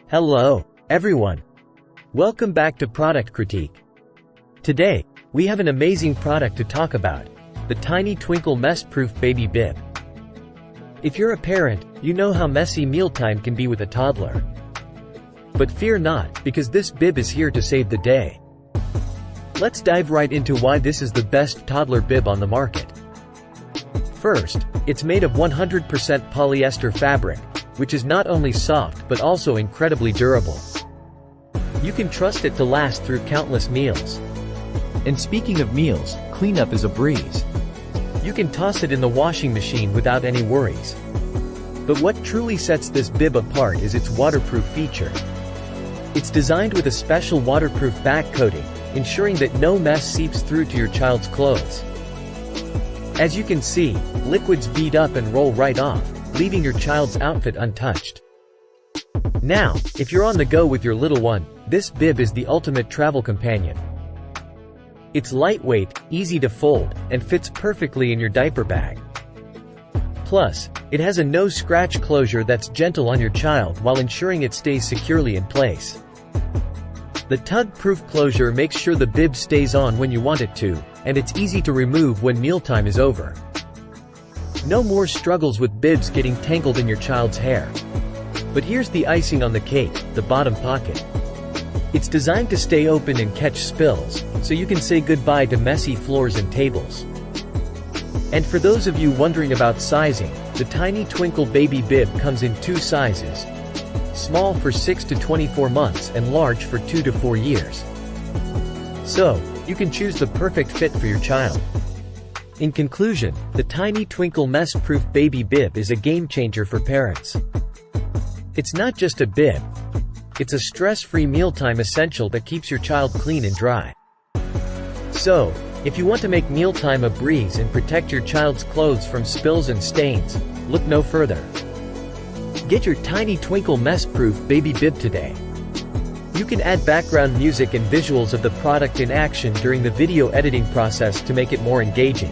Hello, everyone. Welcome back to Product Critique. Today, we have an amazing product to talk about, the Tiny Twinkle Mess-Proof Baby Bib. If you're a parent, you know how messy mealtime can be with a toddler. But fear not, because this bib is here to save the day. Let's dive right into why this is the best toddler bib on the market. First, it's made of 100% polyester fabric, which is not only soft but also incredibly durable. You can trust it to last through countless meals. And speaking of meals, cleanup is a breeze. You can toss it in the washing machine without any worries. But what truly sets this bib apart is its waterproof feature. It's designed with a special waterproof back coating, ensuring that no mess seeps through to your child's clothes. As you can see, liquids bead up and roll right off, leaving your child's outfit untouched. Now, if you're on the go with your little one, this bib is the ultimate travel companion. It's lightweight, easy to fold, and fits perfectly in your diaper bag. Plus, it has a no-scratch closure that's gentle on your child while ensuring it stays securely in place. The tug-proof closure makes sure the bib stays on when you want it to, and it's easy to remove when mealtime is over. No more struggles with bibs getting tangled in your child's hair. But here's the icing on the cake, the bottom pocket. It's designed to stay open and catch spills, so you can say goodbye to messy floors and tables. And for those of you wondering about sizing, the Tiny Twinkle Baby Bib comes in two sizes. Small for 6 to 24 months and large for 2 to 4 years. So, you can choose the perfect fit for your child. In conclusion, the Tiny Twinkle Mess-Proof Baby Bib is a game-changer for parents. It's not just a bib. It's a stress-free mealtime essential that keeps your child clean and dry. So, if you want to make mealtime a breeze and protect your child's clothes from spills and stains, look no further. Get your Tiny Twinkle Mess-Proof Baby Bib today. You can add background music and visuals of the product in action during the video editing process to make it more engaging.